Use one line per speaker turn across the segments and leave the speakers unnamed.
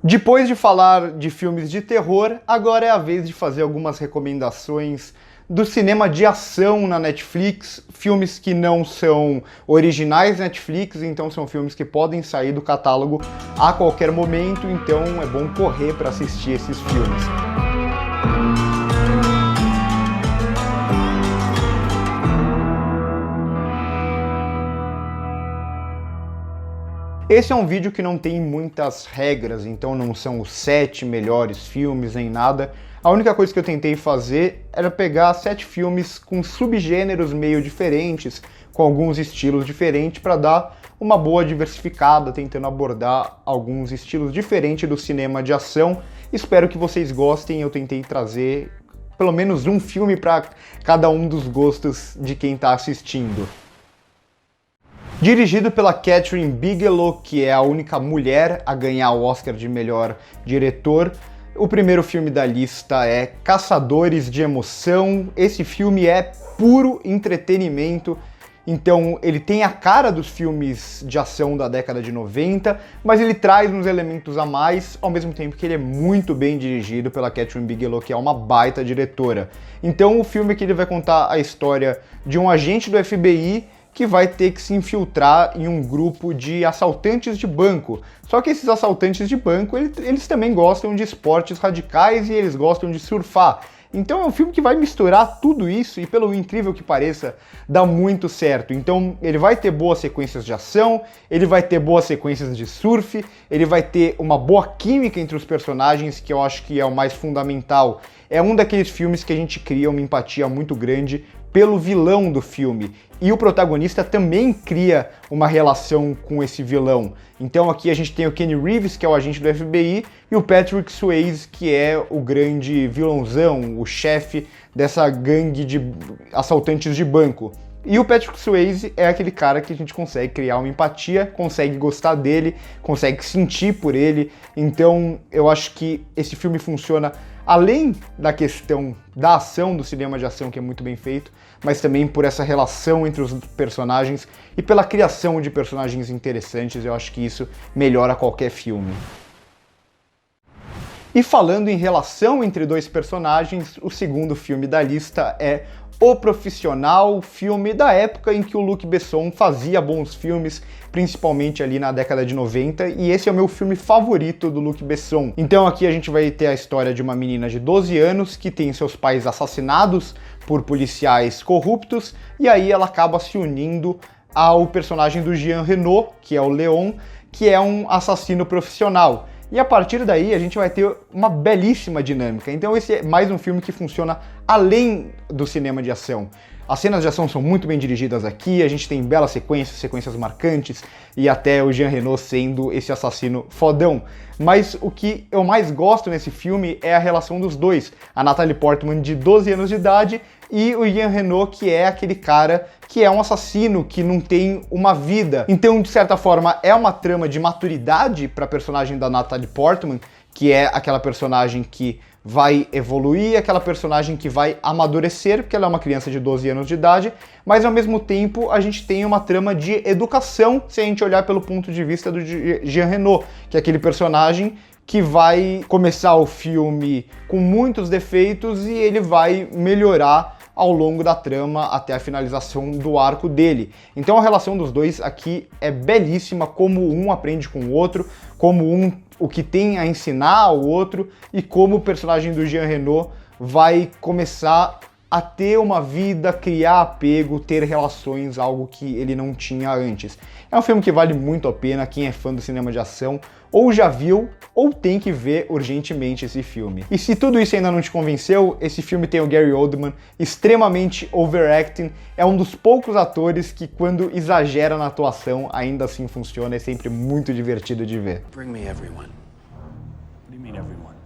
Depois de falar de filmes de terror, agora é a vez de fazer algumas recomendações do cinema de ação na Netflix, filmes que não são originais Netflix, então são filmes que podem sair do catálogo a qualquer momento, então é bom correr para assistir esses filmes. Esse é um vídeo que não tem muitas regras, então não são os 7 melhores filmes nem nada. A única coisa que eu tentei fazer era pegar 7 filmes com subgêneros meio diferentes, com alguns estilos diferentes, para dar uma boa diversificada, tentando abordar alguns estilos diferentes do cinema de ação. Espero que vocês gostem, eu tentei trazer pelo menos um filme para cada um dos gostos de quem está assistindo. Dirigido pela Kathryn Bigelow, que é a única mulher a ganhar o Oscar de melhor diretor, o primeiro filme da lista é Caçadores de Emoção. Esse filme é puro entretenimento, então ele tem a cara dos filmes de ação da década de 90, mas ele traz uns elementos a mais, ao mesmo tempo que ele é muito bem dirigido pela Kathryn Bigelow, que é uma baita diretora. Então o filme aqui ele vai contar a história de um agente do FBI que vai ter que se infiltrar em um grupo de assaltantes de banco. Só que esses assaltantes de banco, eles também gostam de esportes radicais e eles gostam de surfar. Então é um filme que vai misturar tudo isso e, pelo incrível que pareça, dá muito certo. Então ele vai ter boas sequências de ação, ele vai ter boas sequências de surf, ele vai ter uma boa química entre os personagens, que eu acho que é o mais fundamental. É um daqueles filmes que a gente cria uma empatia muito grande pelo vilão do filme. E o protagonista também cria uma relação com esse vilão. Então aqui a gente tem o Keanu Reeves, que é o agente do FBI, e o Patrick Swayze, que é o grande vilãozão, o chefe dessa gangue de assaltantes de banco. E o Patrick Swayze é aquele cara que a gente consegue criar uma empatia, consegue gostar dele, consegue sentir por ele. Então eu acho que esse filme funciona além da questão da ação, do cinema de ação, que é muito bem feito, mas também por essa relação entre os personagens e pela criação de personagens interessantes. Eu acho que isso melhora qualquer filme. E falando em relação entre dois personagens, o segundo filme da lista é O Profissional, filme da época em que o Luc Besson fazia bons filmes, principalmente ali na década de 90, e esse é o meu filme favorito do Luc Besson. Então aqui a gente vai ter a história de uma menina de 12 anos que tem seus pais assassinados por policiais corruptos, e aí ela acaba se unindo ao personagem do Jean Reno, que é o Leon, que é um assassino profissional. E a partir daí a gente vai ter uma belíssima dinâmica. Então esse é mais um filme que funciona além do cinema de ação. As cenas de ação são muito bem dirigidas aqui, a gente tem belas sequências, sequências marcantes, e até o Jean Reno sendo esse assassino fodão. Mas o que eu mais gosto nesse filme é a relação dos dois. A Natalie Portman, de 12 anos de idade, e o Jean Reno, que é aquele cara que é um assassino, que não tem uma vida. Então, de certa forma, é uma trama de maturidade para a personagem da Natalie Portman, que é aquela personagem que vai evoluir, aquela personagem que vai amadurecer, porque ela é uma criança de 12 anos de idade, mas ao mesmo tempo a gente tem uma trama de educação, se a gente olhar pelo ponto de vista do Jean Reno, que é aquele personagem que vai começar o filme com muitos defeitos e ele vai melhorar ao longo da trama até a finalização do arco dele. Então a relação dos dois aqui é belíssima, como um aprende com o outro, como o que tem a ensinar ao outro e como o personagem do Jean Reno vai começar a ter uma vida, criar apego, ter relações, algo que ele não tinha antes. É um filme que vale muito a pena, quem é fã do cinema de ação ou já viu ou tem que ver urgentemente esse filme. E se tudo isso ainda não te convenceu, esse filme tem o Gary Oldman extremamente overacting, é um dos poucos atores que quando exagera na atuação ainda assim funciona, é sempre muito divertido de ver.
Bring me everyone. What do you mean everyone?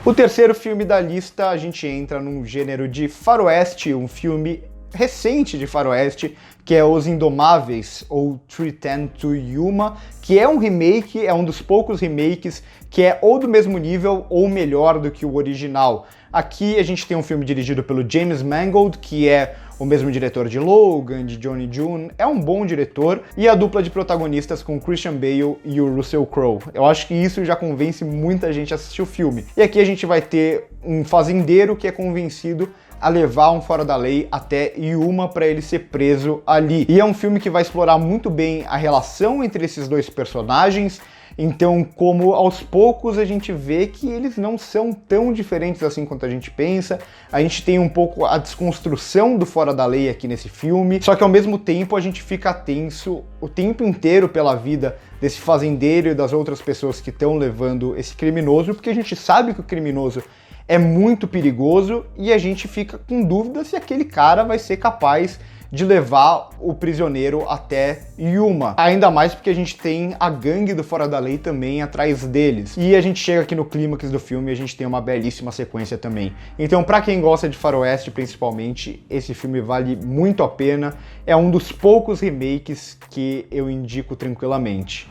O terceiro filme da lista, a gente entra num gênero de faroeste, um filme recente de faroeste, que é Os Indomáveis, ou 3:10 to Yuma, que é um remake, é um dos poucos remakes que é ou do mesmo nível ou melhor do que o original. Aqui a gente tem um filme dirigido pelo James Mangold, que é o mesmo diretor de Logan, de Johnny June, é um bom diretor, e a dupla de protagonistas com Christian Bale e o Russell Crowe. Eu acho que isso já convence muita gente a assistir o filme. E aqui a gente vai ter um fazendeiro que é convencido a levar um fora da lei até Yuma para ele ser preso ali. E é um filme que vai explorar muito bem a relação entre esses dois personagens, então como aos poucos a gente vê que eles não são tão diferentes assim quanto a gente pensa. A gente tem um pouco a desconstrução do fora da lei aqui nesse filme, só que ao mesmo tempo a gente fica tenso o tempo inteiro pela vida desse fazendeiro e das outras pessoas que estão levando esse criminoso, porque a gente sabe que o criminoso é muito perigoso e a gente fica com dúvida se aquele cara vai ser capaz de levar o prisioneiro até Yuma. Ainda mais porque a gente tem a gangue do Fora da Lei também atrás deles. E a gente chega aqui no clímax do filme e a gente tem uma belíssima sequência também. Então, pra quem gosta de faroeste, principalmente, esse filme vale muito a pena. É um dos poucos remakes que eu indico tranquilamente.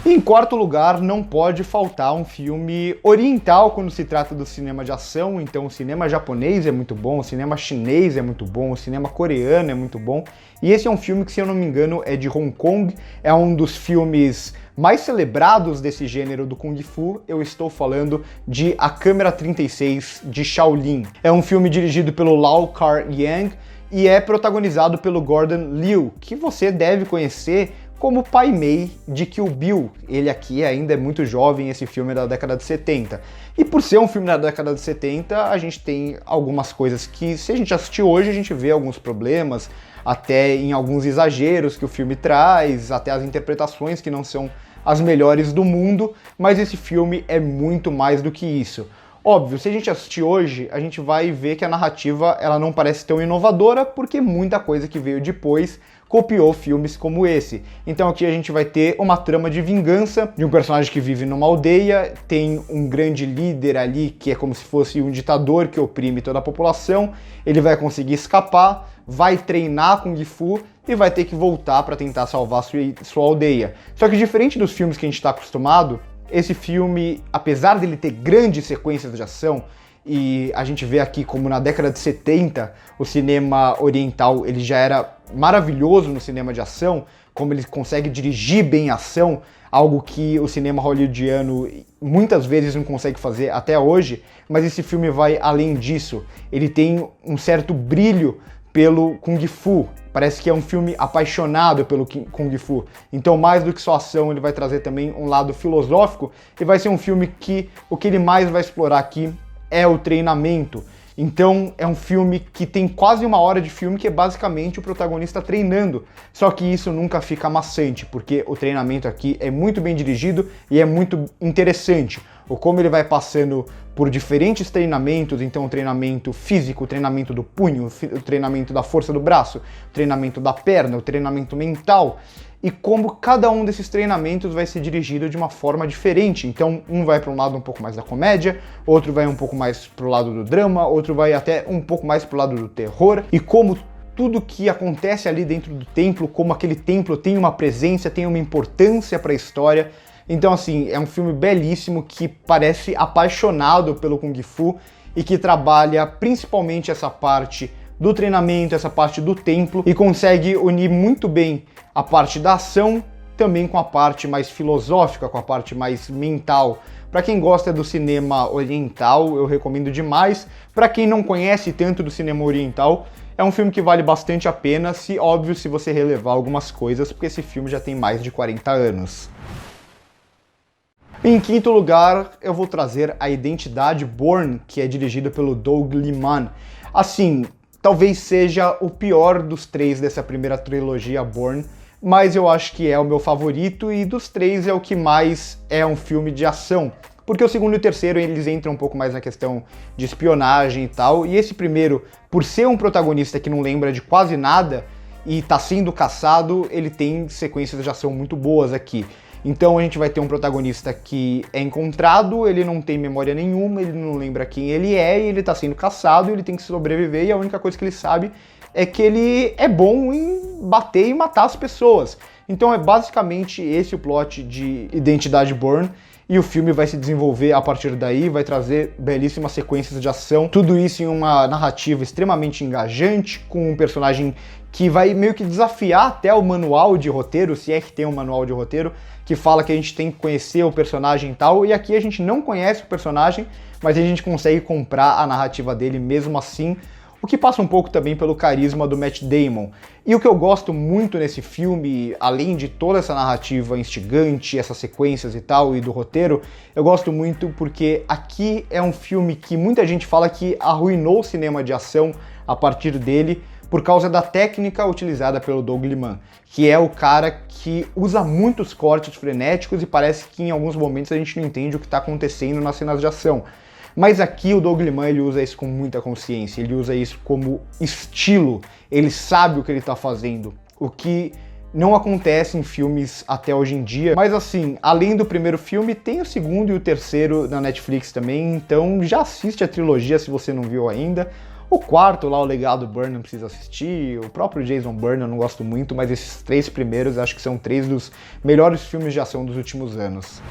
Em quarto lugar, não pode faltar um filme oriental quando se trata do cinema de ação. Então o cinema japonês é muito bom, o cinema chinês é muito bom, o cinema coreano é muito bom. E esse é um filme que, se eu não me engano, é de Hong Kong, é um dos filmes mais celebrados desse gênero do Kung Fu. Eu estou falando de A Câmara 36 de Shaolin. É um filme dirigido pelo Lau Kar-yang e é protagonizado pelo Gordon Liu, que você deve conhecer como Pai Mei de Kill Bill. Ele aqui ainda é muito jovem, esse filme é da década de 70. E por ser um filme da década de 70, a gente tem algumas coisas que, se a gente assistir hoje, a gente vê alguns problemas, até em alguns exageros que o filme traz, até as interpretações que não são as melhores do mundo, mas esse filme é muito mais do que isso. Óbvio, se a gente assistir hoje, a gente vai ver que a narrativa ela não parece tão inovadora, porque muita coisa que veio depois copiou filmes como esse. Então aqui a gente vai ter uma trama de vingança de um personagem que vive numa aldeia, tem um grande líder ali que é como se fosse um ditador que oprime toda a população, ele vai conseguir escapar, vai treinar Kung Fu e vai ter que voltar para tentar salvar sua aldeia. Só que diferente dos filmes que a gente está acostumado, esse filme, apesar dele ter grandes sequências de ação, e a gente vê aqui como na década de 70 o cinema oriental ele já era maravilhoso no cinema de ação, como ele consegue dirigir bem a ação, algo que o cinema hollywoodiano muitas vezes não consegue fazer até hoje, mas esse filme vai além disso. Ele tem um certo brilho pelo Kung Fu, parece que é um filme apaixonado pelo Kung Fu, então mais do que só ação, ele vai trazer também um lado filosófico, e vai ser um filme que o que ele mais vai explorar aqui é o treinamento. Então é um filme que tem quase uma hora de filme que é basicamente o protagonista treinando, só que isso nunca fica maçante, porque o treinamento aqui é muito bem dirigido e é muito interessante. O como ele vai passando por diferentes treinamentos, então o treinamento físico, o treinamento do punho, o treinamento da força do braço, o treinamento da perna, o treinamento mental, e como cada um desses treinamentos vai ser dirigido de uma forma diferente. Então um vai para um lado um pouco mais da comédia, outro vai um pouco mais para o lado do drama, outro vai até um pouco mais para o lado do terror, e como tudo que acontece ali dentro do templo, como aquele templo tem uma presença, tem uma importância para a história. Então assim, é um filme belíssimo que parece apaixonado pelo Kung Fu e que trabalha principalmente essa parte do treinamento, essa parte do templo, e consegue unir muito bem a parte da ação também com a parte mais filosófica, com a parte mais mental. Para quem gosta do cinema oriental, eu recomendo demais. Para quem não conhece tanto do cinema oriental, é um filme que vale bastante a pena, se você relevar algumas coisas, porque esse filme já tem mais de 40 anos. Em quinto lugar, eu vou trazer A Identidade Bourne, que é dirigido pelo Doug Liman. Assim, talvez seja o pior dos três dessa primeira trilogia Bourne, mas eu acho que é o meu favorito, e dos três é o que mais é um filme de ação. Porque o segundo e o terceiro eles entram um pouco mais na questão de espionagem e tal, e esse primeiro, por ser um protagonista que não lembra de quase nada e tá sendo caçado, ele tem sequências de ação muito boas aqui. Então a gente vai ter um protagonista que é encontrado, ele não tem memória nenhuma, ele não lembra quem ele é, e ele tá sendo caçado, ele tem que sobreviver, e a única coisa que ele sabe é que ele é bom em bater e matar as pessoas. Então é basicamente esse o plot de Identidade Bourne. e o filme vai se desenvolver a partir daí, vai trazer belíssimas sequências de ação, tudo isso em uma narrativa extremamente engajante, com um personagem que vai meio que desafiar até o manual de roteiro, se é que tem um manual de roteiro, que fala que a gente tem que conhecer o personagem e tal, e aqui a gente não conhece o personagem, mas a gente consegue comprar a narrativa dele mesmo assim, o que passa um pouco também pelo carisma do Matt Damon. E o que eu gosto muito nesse filme, além de toda essa narrativa instigante, essas sequências e tal, e do roteiro, eu gosto muito porque aqui é um filme que muita gente fala que arruinou o cinema de ação a partir dele, por causa da técnica utilizada pelo Doug Liman, que é o cara que usa muitos cortes frenéticos e parece que em alguns momentos a gente não entende o que está acontecendo nas cenas de ação. Mas aqui o Doug Liman, ele usa isso com muita consciência, ele usa isso como estilo, ele sabe o que ele está fazendo, o que não acontece em filmes até hoje em dia. Mas assim, além do primeiro filme, tem o segundo e o terceiro na Netflix também, então já assiste a trilogia se você não viu ainda. O quarto lá, o Legado Bourne, não precisa assistir, o próprio Jason Bourne eu não gosto muito, mas esses três primeiros acho que são três dos melhores filmes de ação dos últimos anos.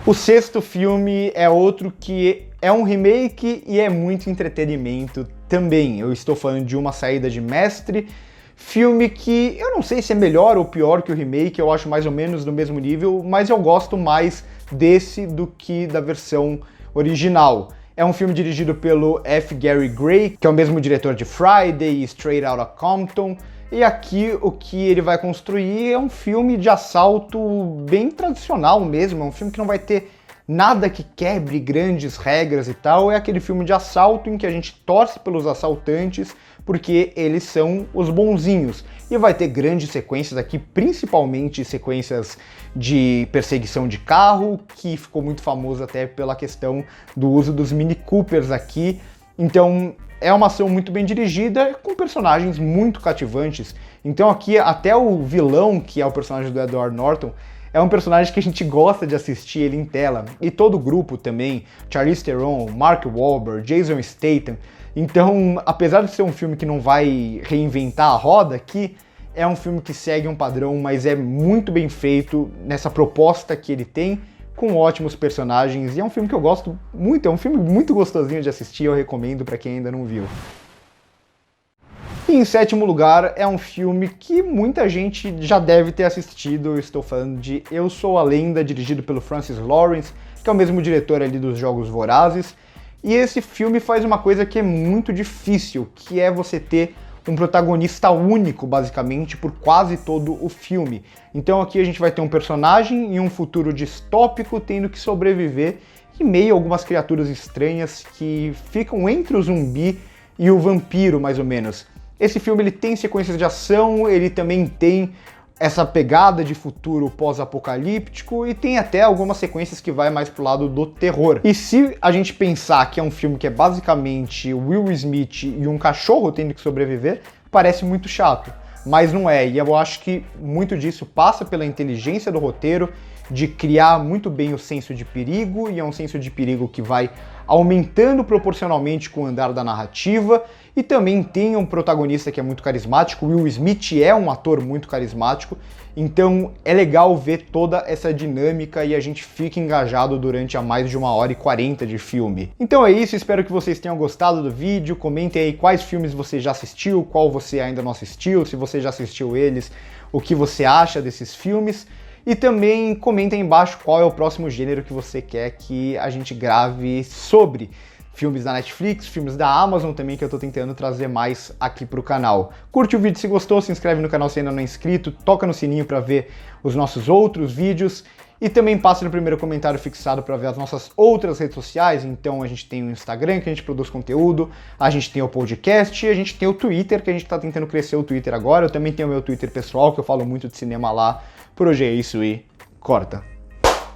O sexto filme é outro que é um remake e é muito entretenimento também. Eu estou falando de Uma Saída de Mestre, filme que eu não sei se é melhor ou pior que o remake, eu acho mais ou menos no mesmo nível, mas eu gosto mais desse do que da versão original. É um filme dirigido pelo F. Gary Gray, que é o mesmo diretor de Friday e Straight Outta Compton. E aqui o que ele vai construir é um filme de assalto bem tradicional mesmo, é um filme que não vai ter nada que quebre grandes regras e tal, é aquele filme de assalto em que a gente torce pelos assaltantes porque eles são os bonzinhos. E vai ter grandes sequências aqui, principalmente sequências de perseguição de carro, que ficou muito famoso até pela questão do uso dos Mini Coopers aqui. Então é uma ação muito bem dirigida, com personagens muito cativantes. Então aqui até o vilão, que é o personagem do Edward Norton, é um personagem que a gente gosta de assistir ele em tela. E todo o grupo também, Charlize Theron, Mark Wahlberg, Jason Statham. Então, apesar de ser um filme que não vai reinventar a roda, aqui é um filme que segue um padrão, mas é muito bem feito nessa proposta que ele tem, com ótimos personagens, e é um filme que eu gosto muito, é um filme muito gostosinho de assistir, eu recomendo para quem ainda não viu. E em sétimo lugar, é um filme que muita gente já deve ter assistido, eu estou falando de Eu Sou a Lenda, dirigido pelo Francis Lawrence, que é o mesmo diretor ali dos Jogos Vorazes, e esse filme faz uma coisa que é muito difícil, que é você ter um protagonista único, basicamente, por quase todo o filme. Então aqui a gente vai ter um personagem em um futuro distópico tendo que sobreviver em meio a algumas criaturas estranhas que ficam entre o zumbi e o vampiro, mais ou menos. Esse filme ele tem sequências de ação, ele também tem essa pegada de futuro pós-apocalíptico e tem até algumas sequências que vai mais pro lado do terror. E se a gente pensar que é um filme que é basicamente Will Smith e um cachorro tendo que sobreviver, parece muito chato, mas não é. E eu acho que muito disso passa pela inteligência do roteiro, de criar muito bem o senso de perigo, e é um senso de perigo que vai aumentando proporcionalmente com o andar da narrativa, e também tem um protagonista que é muito carismático. Will Smith é um ator muito carismático, então é legal ver toda essa dinâmica e a gente fica engajado durante a mais de 1h40 de filme. Então é isso, espero que vocês tenham gostado do vídeo, comentem aí quais filmes você já assistiu, qual você ainda não assistiu, se você já assistiu eles, o que você acha desses filmes. E também comenta aí embaixo qual é o próximo gênero que você quer que a gente grave sobre. Filmes da Netflix, filmes da Amazon também, que eu tô tentando trazer mais aqui pro canal. Curte o vídeo se gostou, se inscreve no canal se ainda não é inscrito, toca no sininho para ver os nossos outros vídeos. E também passa no primeiro comentário fixado para ver as nossas outras redes sociais. Então a gente tem o Instagram, que a gente produz conteúdo, a gente tem o podcast e a gente tem o Twitter, que a gente tá tentando crescer o Twitter agora. Eu também tenho o meu Twitter pessoal, que eu falo muito de cinema lá. Por hoje é isso e corta!